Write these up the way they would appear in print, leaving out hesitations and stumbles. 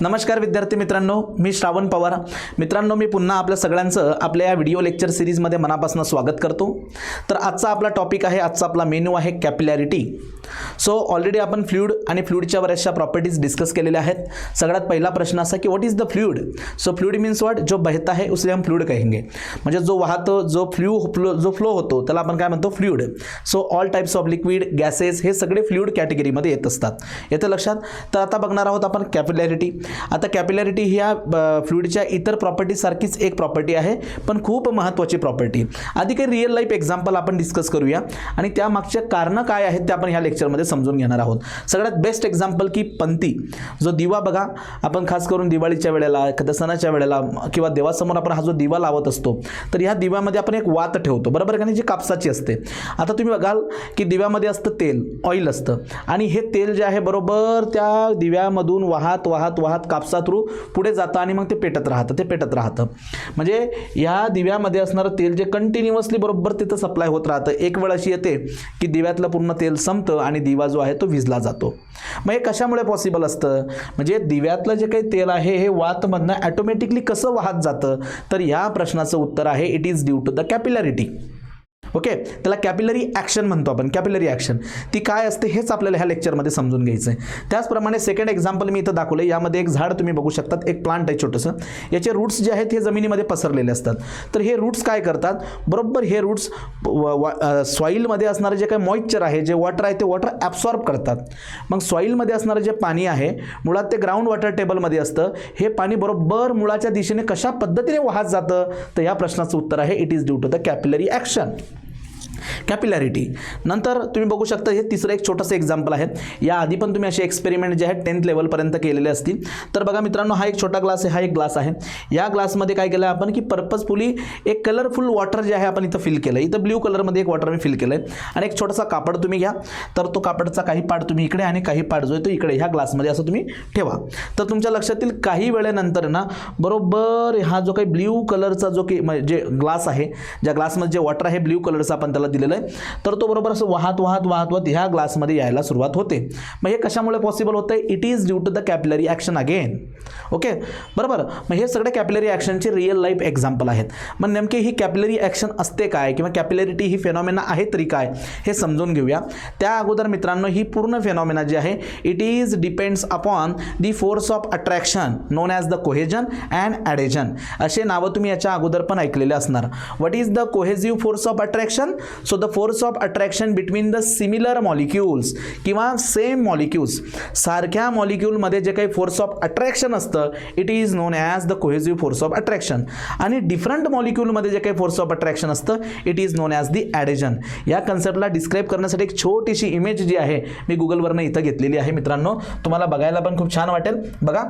नमस्कार विद्यार्थी मित्रांनो, मी श्रावण पवार. मित्रांनो, मी पुन्हा आपल्या सगळ्यांचं आपल्या या व्हिडिओ लेक्चर सिरीजमध्ये मनापासून स्वागत करतो. तर आजचा आपला टॉपिक आहे, आजचा आपला मेनू आहे कॅपिलॅरिटी. सो ऑलरेडी आपण फ्लुइड आणि फ्लुइडच्या बऱ्याचशा प्रॉपर्टीज डिस्कस केलेल्या आहेत. सगळ्यात पहिला प्रश्न असा की what is the fluid. So fluid means what, जो बहता है उसे हम फ्लुइड कहेंगे. म्हणजे जो वाहतो, जो फ्लो होतो त्याला आपण काय म्हणतो, fluid. So all types of liquid, gases हे सगळे फ्लुइड कॅटेगरीमध्ये येत असतात. येतं लक्षात. तर आता बघणार आहोत आपण कॅपिलॅरिटी. आता कॅपिलॅरिटी ही या फ्लुइडच्या इतर प्रॉपर्टी सारखीच एक प्रॉपर्टी आहे, पण खूप महत्त्वाची प्रॉपर्टी. आधी काही रिअल लाईफ एक्झाम्पल आपण डिस्कस करूया आणि त्या मागचे कारणं काय आहेत ते आपण ह्या लेक्चरमध्ये समजून घेणार आहोत. सगळ्यात बेस्ट एक्झाम्पल की पंती. जो दिवा बघा, आपण खास करून दिवाळीच्या वेळेला, एखाद्या सणाच्या वेळेला किंवा देवासमोर आपण हा जो दिवा लावत असतो, तर ह्या दिव्यामध्ये आपण एक वात ठेवतो, बरोबर का नाही, जी कापसाची असते. आता तुम्ही बघाल की दिव्यामध्ये असतं तेल, ऑइल असतं, आणि हे तेल जे आहे बरोबर त्या दिव्यामधून वाहत वाहत वाहत कापसा थ्रू पुढे जातं आणि मग ते पेटत राहतं. म्हणजे ह्या दिव्यामध्ये असणारं तेल जे कंटिन्युअसली बरोबर तिथं सप्लाय होत राहतं. एक वेळ अशी येते की दिव्यातलं पूर्ण तेल संपतं आणि दिवा जो आहे तो विझला जातो. मग हे कशामुळे पॉसिबल असतं, म्हणजे दिव्यातलं जे काही तेल आहे हे वातमधनं ॲटोमॅटिकली कसं वाहत जातं, तर या प्रश्नाचं उत्तर आहे it is due to the capillarity. Okay, त्याला कॅपिलरी ॲक्शन म्हणतो आपण. कॅपिलरी ॲक्शन ती काय असते हेच आपल्याला ह्या लेक्चरमध्ये समजून घ्यायचं आहे. त्याचप्रमाणे सेकंड एक्झाम्पल मी इथं दाखवलं. यामध्ये एक झाड तुम्ही बघू शकतात, एक प्लांट आहे छोटंसं. याचे रूट्स जे आहेत हे जमिनीमध्ये पसरलेले असतात. तर हे रूट्स काय करतात, बरोबर हे रूट्स सॉईलमध्ये असणारं जे काही मॉइश्चर आहे, जे वॉटर आहे, ते वॉटर ॲब्सॉर्ब करतात. मग सॉईलमध्ये असणारं जे पाणी आहे, मुळात ते ग्राउंड वॉटर टेबलमध्ये असतं. हे पाणी बरोबर मुळाच्या दिशेने कशा पद्धतीने वाहत जातं, तर या प्रश्नाचं उत्तर आहे it is due to the capillary action. Capillarity. नंतर तुम्ही बघू शकता, हे तिसरं एक छोटंसं एक्झाम्पल आहे. या आधी पण तुम्ही असे एक्सपेरिमेंट जे आहेत 10th लेवलपर्यंत केलेले असतील. तर बघा मित्रांनो, हा एक छोटा ग्लास आहे, हा एक ग्लास आहे. या ग्लासमध्ये काय केलं आपण की पर्पजफुली एक कलरफुल वॉटर जे आहे आपण इथं फिल केलं. इथं ब्ल्यू कलरमध्ये एक वॉटर मी फिल केलं आहे आणि एक छोटासा कापड तुम्ही घ्या. तर तो कापडचा काही पार्ट तुम्ही इकडे आणि काही पार्ट जो आहे तो इकडे ह्या ग्लासमध्ये असं तुम्ही ठेवा. तर तुमच्या लक्षातील काही वेळेनंतर ना बरोबर हा जो काही ब्ल्यू कलरचा जो काही जे ग्लास आहे, ज्या ग्लासमध्ये जे वॉटर आहे ब्ल्यू कलरचा आपण त्याला दिलेलं आहे, तर तो बरोबर असं वाहत वाहत वाहत वाहत ह्या ग्लासमध्ये यायला सुरुवात होते. मग हे कशामुळे पॉसिबल होतं, it is due to the capillary action again. Okay, बरोबर. मग हे सगळे कॅपिलरी ॲक्शनचे रिअल लाईफ एक्झाम्पल आहेत. मग नेमके ही कॅपिलरी ॲक्शन असते काय, किंवा कॅपिलॅरिटी ही फेनॉमेना आहे तरी काय, हे समजून घेऊया. त्या अगोदर मित्रांनो, ही पूर्ण फेनॉमेना जी आहे it is depends upon the force of attraction known as the cohesion and adhesion. असे नावं तुम्ही याच्या अगोदर पण ऐकलेले असणार. What is the cohesive force of attraction. So the force of attraction between the similar molecules किंवा सेम मॉलिक्युल्स, सारख्या मॉलिक्युलमध्ये जे काही फोर्स ऑफ अट्रॅक्शन असतं it is known as the cohesive force of attraction. आणि डिफरंट मॉलिक्युलमध्ये जे काही फोर्स ऑफ अट्रॅक्शन असतं it is known as the adhesion. या कन्सेप्टला डिस्क्राईब करण्यासाठी एक छोटीशी इमेज जी आहे मी गुगलवरनं इथं घेतलेली आहे मित्रांनो. तुम्हाला बघायला पण खूप छान वाटेल. बघा,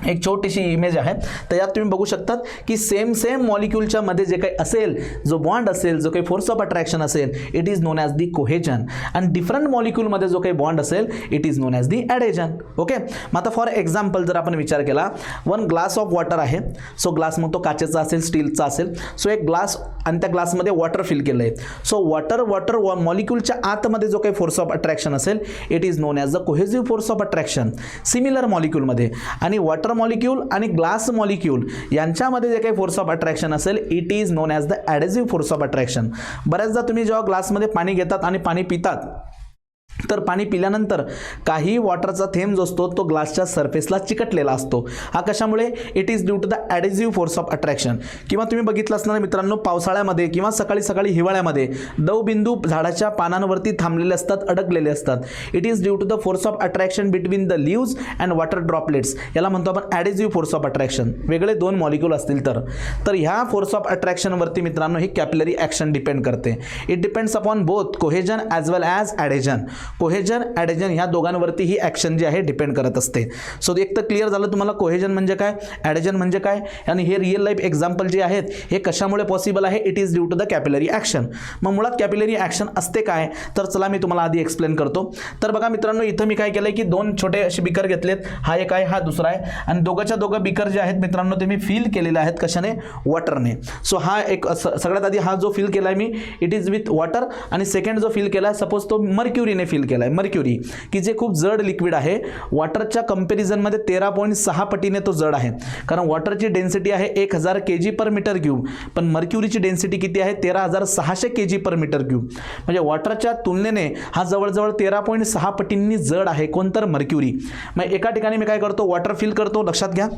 एक छोटीशी इमेज आहे. तर यात तुम्ही बघू शकतात की सेम मॉलिक्युलच्या मध्ये जे काही असेल, जो बॉन्ड असेल, जो काही फोर्स ऑफ अट्रॅक्शन असेल it is known as the cohesion. आणि डिफरंट मॉलिक्युलमध्ये जो काही बॉन्ड असेल it is known as the adhesion. Okay, मग आता फॉर एक्झाम्पल जर आपण विचार केला, वन ग्लास ऑफ वॉटर आहे. सो ग्लास मग तो काचेचा असेल, स्टीलचा असेल. सो एक ग्लास आणि त्या ग्लासमध्ये वॉटर फिल केलं आहे. सो वॉटर मॉलिक्युलच्या आतमध्ये जो काही फोर्स ऑफ अट्रॅक्शन असेल it is known as the cohesive force of attraction. Similar मॉलिक्युलमध्ये आणि वॉटर मॉलिक्यूल आणि ग्लास मॉलिक्यूल यांच्यामध्ये जे काही फोर्स ऑफ अट्रॅक्शन असेल it is known as the adhesive force of attraction. बऱ्याचदा तुम्ही जेव्हा ग्लासमध्ये पाणी घेतात आणि पाणी पितात, तर पाणी पिल्यानंतर काही वॉटरचा थेंब जो असतो तो ग्लासच्या सरफेसला चिकटलेला असतो. हा कशामुळे, it is due to the adhesive force of attraction. किंवा तुम्ही बघितलं असणार मित्रांनो, पावसाळ्यामध्ये किंवा सकाळी सकाळी हिवाळ्यामध्ये दवबिंदू झाडाच्या पानांवरती थांबलेले असतात, अडकलेले असतात. It is due to the force of attraction between the leaves and water droplets. याला म्हणतो आपण ॲडेसिव्ह फोर्स ऑफ अट्रॅक्शन. वेगळे दोन मॉलिक्यूल असतील तर ह्या फोर्स ऑफ अट्रॅक्शनवरती मित्रांनो ही कॅपिलरी ॲक्शन डिपेंड करते. It depends upon both cohesion as well as adhesion. Cohesion, adhesion ह्या दोघांवरती ही ॲक्शन जी आहे डिपेंड करत असते. सो एक तर क्लिअर झालं तुम्हाला कोहेजन म्हणजे काय, ॲडेजन म्हणजे काय, आणि हे रिअल लाईफ एक्झाम्पल जे आहेत हे कशामुळे पॉसिबल आहे, it is due to the capillary action. मग मुळात कॅपिलरी ॲक्शन असते काय, तर चला मी तुम्हाला आधी एक्सप्लेन करतो. तर बघा मित्रांनो, इथं मी काय केलं की दोन छोटे असे बिकर घेतलेत. हा एक आहे, हा दुसरा आहे, आणि दोघं बिकर जे आहेत मित्रांनो ते मी फिल केलेले आहेत. कशाने, वॉटरने. सो हा एक सगळ्यात आधी हा जो फिल केला आहे me it is with water, आणि सेकंड जो फिल केला आहे सपोज तो मर्क्युरीने फिल फिल केला आहे मर्क्युरी, की जे खूप जड लिक्विड आहे. वॉटरच्या कंपॅरिझनमध्ये 13.6 पटीने तो जड आहे, कारण वॉटरची डेन्सिटी आहे 1000 kg/m³, पण मर्क्युरीची डेन्सिटी किती आहे 13600 kg/m³. म्हणजे वॉटरच्या तुलनेने हा जवळजवळ 13.6 पटींनी जड आहे. कोणतर मर्क्युरी. मग एका ठिकाणी मी काय करतो, वॉटर फिल करतो. लक्षात घ्या,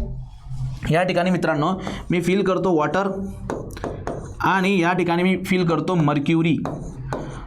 या ठिकाणी मित्रांनो मी फिल करतो वॉटर आणि या ठिकाणी मी फिल करतो मर्क्युरी.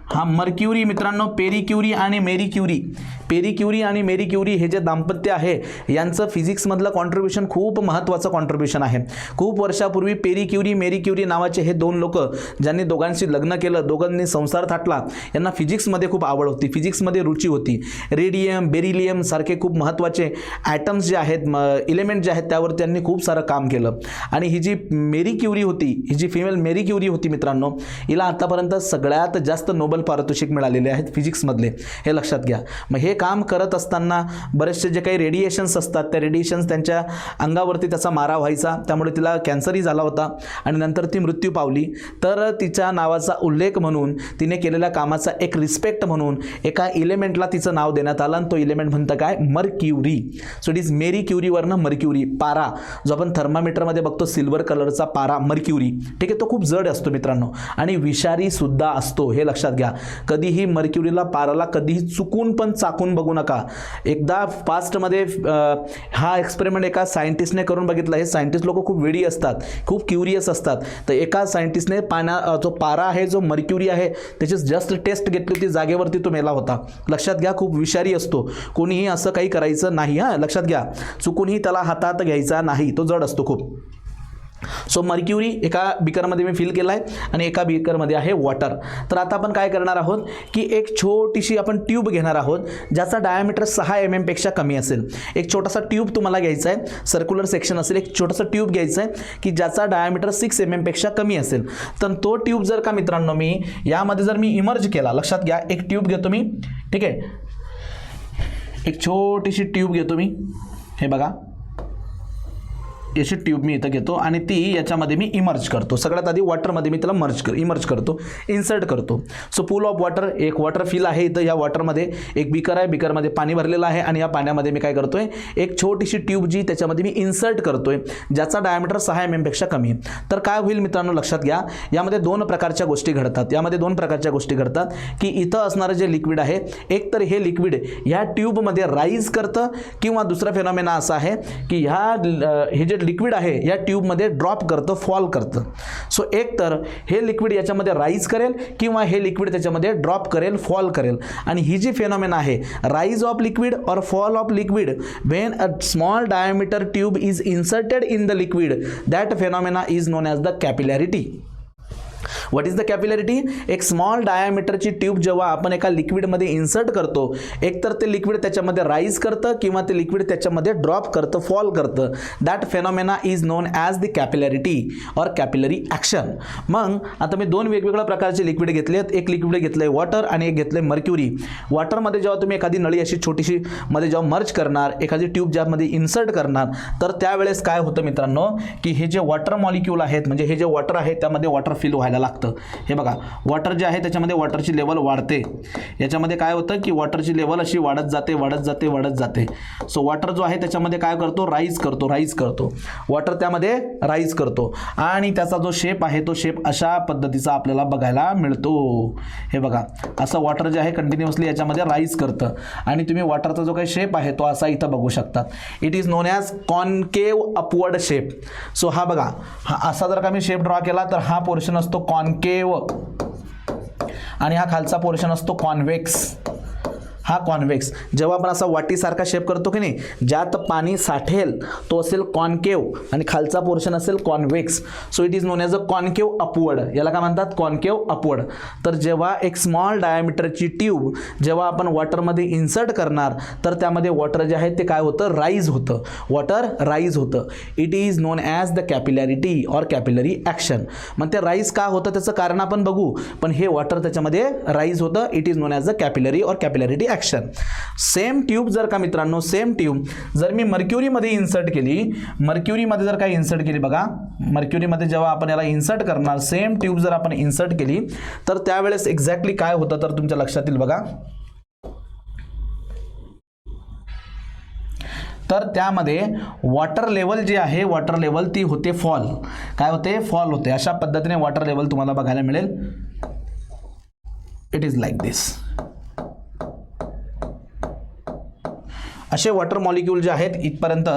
हा मर्क्युरी मित्रांनो पेरी क्युरी आणि मेरी क्युरी. पेरी क्युरी आणि मेरी क्युरी हे जे दाम्पत्य आहे यांचं फिजिक्समधलं कॉन्ट्रीब्युशन खूप महत्त्वाचं कॉन्ट्रीब्युशन आहे. खूप वर्षापूर्वी पेरी क्युरी मेरी क्युरी नावाचे हे दोन लोक ज्यांनी दोघांशी लग्न केलं, दोघांनी संसार थाटला, यांना फिजिक्समध्ये खूप आवड होती, फिजिक्समध्ये रुची होती. रेडियम बेरिलियम सारखे खूप महत्त्वाचे ॲटम्स जे आहेत, इलेमेंट जे आहेत त्यावर त्यांनी खूप सारं काम केलं. आणि ही जी मेरी क्युरी होती, ही जी फिमेल मेरी क्युरी होती मित्रांनो, हिला आतापर्यंत सगळ्यात जास्त नोबेल पारितोषिक मिळालेले आहेत फिजिक्समधले, हे लक्षात घ्या. मग हे काम करत असताना बरेचसे जे काही रेडिएशन्स असतात त्या रेडिएशन्स त्यांच्या अंगावरती त्याचा मारा व्हायचा, त्यामुळे तिला कॅन्सरही झाला होता आणि नंतर ती मृत्यू पावली. तर तिच्या नावाचा उल्लेख म्हणून, तिने केलेल्या कामाचा एक रिस्पेक्ट म्हणून एका इलेमेंटला तिचं नाव देण्यात आलं आणि तो इलेमेंट म्हणतं काय, mercury. So it is Marie क्युरीवरनं मर्क्युरी. पारा जो आपण थर्मामीटरमध्ये बघतो सिल्वर कलरचा पारा, मर्क्युरी, ठीक आहे, तो खूप जड असतो मित्रांनो आणि विषारी सुद्धा असतो, हे लक्षात घ्या. कधीही मर्क्युरीला, पाराला कधीही चुकून पण चाकून बघू नका. एकदा पास्टमध्ये हा एक्सपेरिमेंट एका सायंटिस्टने करून बघितला. हे सायंटिस्ट लोक खूप वेडी असतात, खूप क्युरियस असतात. तर एका सायंटिस्टने जो पारा आहे, जो मर्क्युरी आहे, त्याची जस्ट टेस्ट घेतली होती, जागेवरती तो मेला होता. लक्षात घ्या, खूप विषारी असतो, कोणीही असं काही करायचं नाही. हां, लक्षात घ्या, चुकूनही त्याला हातात घ्यायचा नाही, तो जड असतो खूप. सो मर्क्युरी एका बीकरमध्ये मी फिल केला आहे आणि एका बीकरमध्ये आहे वॉटर. तर आता आपण काय करणार आहोत की एक छोटीशी आपण ट्यूब घेणार आहोत ज्याचा डायमीटर 6 mm पेक्षा कमी असेल. एक छोटासा ट्यूब तुम्हाला घ्यायचा आहे, सर्क्युलर सेक्शन असेल. एक छोटासा ट्यूब घ्यायचा आहे की ज्याचा डायमीटर 6 mm पेक्षा कमी असेल. तर तो ट्यूब जर का मित्रांनो मी यामध्ये जर मी इमर्ज केला, लक्षात घ्या, एक ट्यूब घेतो मी, ठीक आहे, एक छोटीशी ट्यूब घेतो मी, हे बघा, याची ट्यूब मी इथं घेतो आणि ती याच्यामध्ये मी इमर्ज करतो. सगळ्यात आधी वॉटरमध्ये मी त्याला इमर्ज करतो, इन्सर्ट करतो. सो पूल ऑफ वॉटर, एक वॉटर फिल आहे इथं. या वॉटरमध्ये एक बीकर आहे, बीकरमध्ये पाणी भरलेलं आहे आणि या पाण्यामध्ये मी काय करतोय, एक छोटीशी ट्यूब जी त्याच्यामध्ये मी इन्सर्ट करतोय ज्याचा डायमीटर 6 mm पेक्षा कमी आहे. तर काय होईल मित्रांनो, लक्षात घ्या, यामध्ये दोन प्रकारच्या गोष्टी घडतात. की इथं असणारं जे लिक्विड आहे, एक तर हे लिक्विड ह्या ट्यूबमध्ये राईज करतं, किंवा दुसरा फेनॉमेना असा आहे की हे जे लिक्विड आहे या ट्यूबमध्ये ड्रॉप करतं, फॉल करतं. सो एक तर हे लिक्विड याच्यामध्ये राईज करेल किंवा हे लिक्विड त्याच्यामध्ये ड्रॉप करेल, फॉल करेल. आणि ही जी फेनॉमेना आहे, rise of liquid or fall of liquid when a small diameter tube is inserted in the liquid, that phenomena is known as the capillarity. What is the capillarity? एक small डायमीटरची tube जेव्हा आपण एका लिक्विडमध्ये insert करतो, एकतर ते liquid त्याच्यामध्ये rise करतं किंवा ते लिक्विड त्याच्यामध्ये ड्रॉप करतं, फॉल करतं. That phenomena is known as the capillarity or capillary action. मग आता मी दोन वेगवेगळ्या प्रकारचे लिक्विड घेतले आहेत. एक लिक्विड घेतलं आहे वॉटर आणि एक घेतलं आहे मर्क्युरी. वॉटरमध्ये जेव्हा तुम्ही एखादी नळी अशी छोटीशी मध्ये जेव्हा मर्ज करणार, एखादी ट्यूब ज्यामध्ये इन्सर्ट करणार, तर त्यावेळेस काय होतं मित्रांनो की हे जे वॉटर मॉलिक्यूल आहेत, म्हणजे हे जे वॉटर आहे त्यामध्ये वॉटर फिल व्हायला लागतं. हे बघा, वॉटर जे आहे त्याच्यामध्ये वॉटरची लेवल वाढते. याच्यामध्ये काय होतं की वॉटरची लेवल अशी वाढत जाते. सो वॉटर जो आहे त्याच्यामध्ये काय करतो, राईज करतो. वॉटर त्यामध्ये राईज करतो आणि त्याचा जो शेप आहे तो शेप अशा पद्धतीचा आपल्याला बघायला मिळतो. हे बघा, असं वॉटर जे आहे कंटिन्युअसली याच्यामध्ये राईज करतं आणि तुम्ही वॉटरचा जो काही शेप आहे तो असा इथं बघू शकतात. It is known as concave upward shape. So हा बघा, हा असा जर का मी शेप ड्रॉ केला तर हा पोर्शन असतो कॉन्केव आणि हा खालचा पोर्शन असतो कॉन्व्हेक्स. हा कॉन्व्हेक्स. जेव्हा आपण असा वाटीसारखा शेप करतो की नाही, ज्यात पाणी साठेल तो असेल कॉन्केव आणि खालचा पोर्शन असेल convex. So it is known as a concave upward. याला काय म्हणतात, कॉन्केव अपवर्ड. तर जेव्हा एक स्मॉल डायमीटरची ट्यूब जेव्हा आपण वॉटरमध्ये इन्सर्ट करणार, तर त्यामध्ये वॉटर जे आहे ते काय होतं, राईज होतं. वॉटर राईज होतं. It is known as the capillarity or capillary action. मग ते राईज का होतं त्याचं कारण आपण बघू, पण हे वॉटर त्याच्यामध्ये राईज होतं. It is known as the capillary और कॅपिलॅरिटी ॲक्शन. सेम ट्यूब जर का मित्रांनो, सेम ट्यूब जर मी मर्क्युरीमध्ये इन्सर्ट केली, मर्क्युरीमध्ये जर का इन्सर्ट केली, बघा मर्क्युरीमध्ये जेव्हा आपण याला इन्सर्ट करणार, सेम ट्यूब जर आपण इन्सर्ट केली तर त्यावेळेस एक्झॅक्टली काय होतं तर तुमच्या लक्षात येईल. बघा, तर त्यामध्ये वॉटर लेवल जी आहे वॉटर लेवल ती होते फॉल. काय होते? फॉल होते. अशा पद्धतीने वॉटर लेवल तुम्हाला बघायला मिळेल. इट इज लाईक दिस. असे वॉटर मॉलिक्यूल जे आहेत इथपर्यंत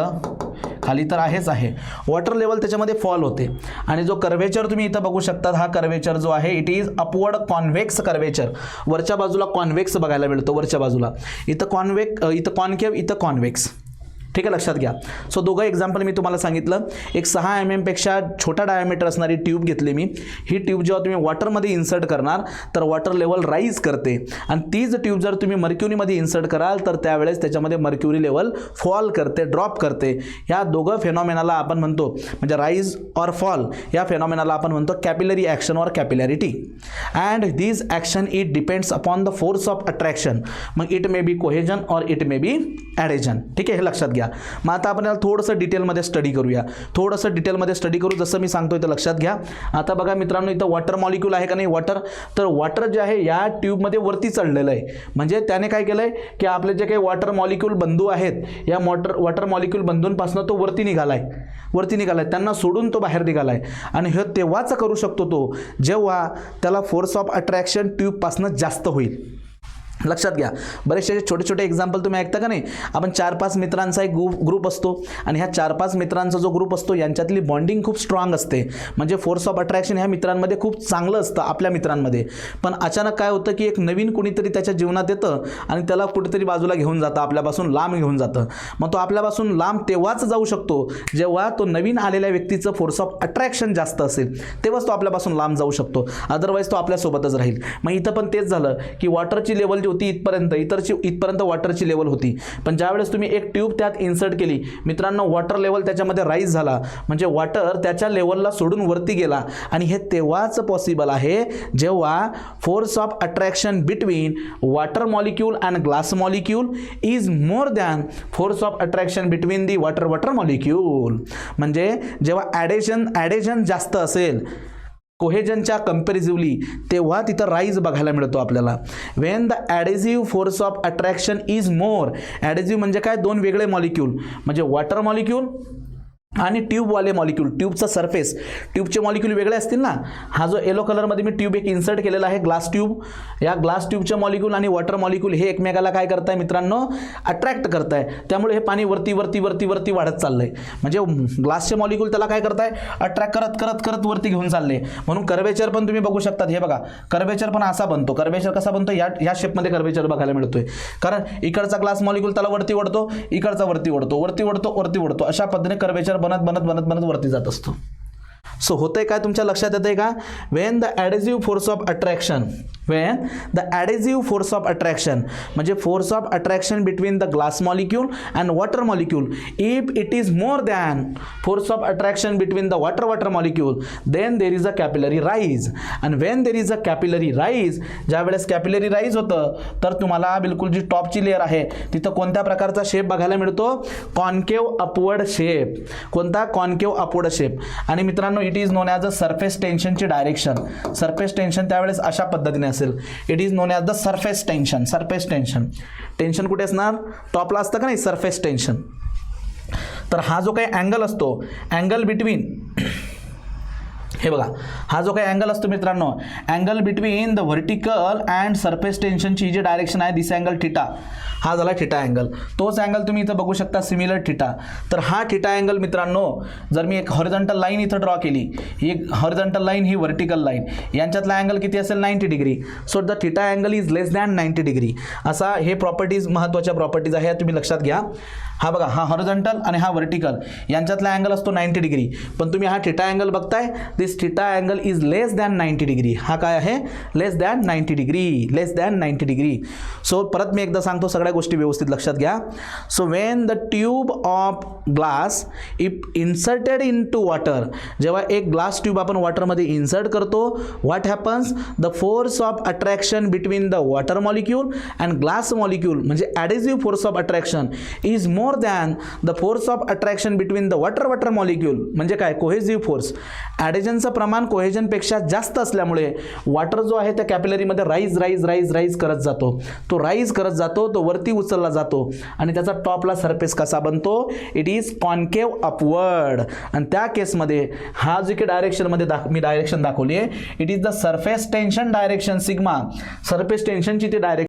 खाली तर आहेच आहे. वॉटर लेवल त्याच्यामध्ये फॉल होते. आणि जो कर्वेचर तुम्ही इथं बघू शकता, हा कर्वेचर जो आहे it is upward convex curvature. वरच्या बाजूला कॉन्व्हेक्स बघायला मिळतो. वरच्या बाजूला इथं इथं कॉन्केव्ह, इथं कॉन्व्हेक्स. ठीक आहे, लक्षात घ्या. सो दोघं एक्झाम्पल मी तुम्हाला सांगितलं. एक 6 mm पेक्षा छोटा डायमीटर असणारी ट्यूब घेतली मी. ही ट्यूब जेव्हा तुम्ही वॉटरमध्ये इन्सर्ट करणार तर वॉटर लेवल राईज करते. आणि तीच ट्यूब जर तुम्ही मर्क्युरीमध्ये इन्सर्ट कराल तर त्यावेळेस त्याच्यामध्ये मर्क्युरी लेवल फॉल करते, ड्रॉप करते. या दोघं फेनॉमेनाला आपण म्हणतो, म्हणजे राईज ऑर फॉल, या फेनॉमेनाला आपण म्हणतो capillary action or capillarity. And this action it depends upon the force of attraction. मग it may be cohesion or it may be adhesion. ठीक आहे, हे लक्षात घ्या. मग आता आपण याला थोडंसं डिटेलमध्ये स्टडी करूया. थोडंसं डिटेलमध्ये स्टडी करू. जसं मी सांगतो इथं लक्षात घ्या. आता बघा मित्रांनो, इथं वॉटर मॉलिक्यूल आहे का नाही वॉटर. तर वॉटर जे आहे या ट्यूबमध्ये वरती चढलेलं आहे. म्हणजे त्याने काय केलं आहे की आपले जे काही वॉटर मॉलिक्यूल बंधू आहेत या वॉटर मॉलिक्यूल बंधूंपासून तो वरती निघालाय. त्यांना सोडून तो बाहेर निघालाय. आणि हे तेव्हाच करू शकतो तो जेव्हा त्याला फोर्स ऑफ अट्रॅक्शन ट्यूबपासून जास्त होईल. लक्षात घ्या. बरेचसे छोटे छोटे एक्झाम्पल तुम्ही ऐकता का नाही. आपण 4-5 मित्रांचा एक ग्रुप असतो आणि ह्या 4-5 मित्रांचा जो ग्रुप असतो यांच्यातली बॉन्डिंग खूप स्ट्रॉंग असते. म्हणजे फोर्स ऑफ अट्रॅक्शन ह्या मित्रांमध्ये खूप चांगलं असतं आपल्या मित्रांमध्ये. पण अचानक काय होतं की एक नवीन कुणीतरी त्याच्या जीवनात येतं आणि त्याला कुठेतरी बाजूला घेऊन जातं, आपल्यापासून लांब घेऊन जातं. मग तो आपल्यापासून लांब तेव्हाच जाऊ शकतो जेव्हा तो नवीन आलेल्या व्यक्तीचं फोर्स ऑफ अट्रॅक्शन जास्त असेल, तेव्हाच तो आपल्यापासून लांब जाऊ शकतो. अदरवाईज तो आपल्यासोबतच राहील. मग इथं पण तेच झालं की वॉटरची लेवल होती इथपर्यंत वॉटरची लेवल होती. पण ज्यावेळेस तुम्ही एक ट्यूब त्यात इन्सर्ट केली मित्रांनो, वॉटर लेवल त्याच्यामध्ये राईज झाला. म्हणजे वॉटर त्याच्या लेवलला सोडून वरती गेला. आणि हे तेव्हाच पॉसिबल आहे जेव्हा force of attraction between water molecule and glass molecule is more than force of attraction between the water molecule. म्हणजे जेव्हा ॲडेजन जास्त असेल कोहेजनच्या कंपॅरिझिव्हली, तेव्हा तिथं राईज बघायला मिळतो आपल्याला. Wien the adhesive force of attraction is more. Adhesive म्हणजे काय? 2 वेगळे मॉलिक्यूल, म्हणजे वॉटर मॉलिक्यूल आणि ट्यूबवाले मॉलिक्यूल. ट्यूबचा सरफेस, ट्यूबचे मॉलिक्यूल वेगळे असतील ना. हा जो येलो कलरमध्ये मी ट्यूब एक इन्सर्ट केलेला आहे ग्लास ट्यूब, या ग्लास ट्यूबचे मॉलिक्यूल आणि वॉटर मॉलिक्यूल हे एकमेकाला काय करताय मित्रांनो? अट्रॅक्ट करताय. त्यामुळे हे पाणी वरती वरती वरती वरती वाढत चाललंय. म्हणजे ग्लासचे मॉलिक्यूल त्याला काय करताय? अट्रॅक्ट करत करत करत वरती घेऊन चालले. म्हणून कर्वेचर पण तुम्ही बघू शकतात. हे बघा, कर्वेचर पण असा बनतो. कर्वेचर कसा बनतो? या शेपमध्ये कर्वेचर बघायला मिळतोय. कारण इकडचा ग्लास मॉलिक्यूल त्याला वरती ओढतो, इकडचा वरती ओढतो, वरती ओढतो, वरती ओढतो. अशा पद्धतीने कर्वेचर बनत वरती जात असतो. सो होतंय काय? तुमच्या लक्षात येतंय का? When the adhesive force of attraction, म्हणजे force of attraction between the glass molecule and water molecule, if it is more than force of attraction between the water molecule, then there is a capillary rise. And when there is a capillary rise, ज्यावेळेस capillary rise होतं तर तुम्हाला बिलकुल जी टॉपची layer आहे तिथं कोणत्या प्रकारचा shape बघायला मिळतो? Concave upward shape. कोणता? Concave upward shape. आणि मित्रांनो, it is known as a surface टेन्शनची डायरेक्शन. सरफेस टेन्शन त्यावेळेस अशा पद्धतीने असेल. It is known as the surface tension. Tension कुठे असणार? टॉपला असतं का नाही सरफेस टेन्शन. तर हा जो काही अँगल असतो, अँगल बिटवीन, हे बघा, हा जो काही अँगल असतो मित्रांनो, angle between the vertical and surface टेन्शनची जी डायरेक्शन आहे, दिस अँगल थिटा, हा झाला थिटा अँगल. तोच अँगल तुम्ही इथं बघू शकता, सिमिलर थिटा. तर हा थिटा अँगल मित्रांनो, जर मी एक हॉरिझॉन्टल लाईन इथं ड्रॉ केली, ही हॉरिझॉन्टल लाईन, ही व्हर्टिकल लाईन, यांच्यातला अँगल किती असेल? 90 degree. So the theta angle is less than 90 degree. असा हे प्रॉपर्टीज, महत्त्वाच्या प्रॉपर्टीज आहे, तुम्ही लक्षात घ्या. हा बघा, हा हॉरिझॉन्टल आणि हा व्हर्टिकल यांच्यातला अँगल असतो 90 डिग्री. पण तुम्ही हा थिटा अँगल बघताय, this theta angle is less than 90 degree. हा काय आहे? Less than 90 degree. Less than 90 degree. So परत मी एकदा सांगतो, सगळ्या गोष्टी व्यवस्थित लक्षात घ्या. So when the tube of glass if inserted into water, जेव्हा एक ग्लास ट्यूब आपण वॉटरमध्ये इन्सर्ट करतो, what happens? The force of attraction between the water molecule and glass molecule, म्हणजे adhesive force of attraction is more than the force of attraction between the water molecule. म्हणजे काय? कोहेझिव्ह force. ॲडेजन कोहेजनचं प्रमाण कोहेजनपेक्षा जास्त असल्यामुळे water जो आहे त्या कॅपिलरीमध्ये राईज करत जातो. तो राईज करत जातो, तो वरती उचलला जातो आणि त्याचा टॉपला सरफेस कसा बनतो? It is concave upward. आणि त्या केसमध्ये हा जो काही डायरेक्शनमध्ये मी डायरेक्शन दाखवली आहे, it is the surface tension direction sigma. Surface टेन्शनची ती डायरेक्शन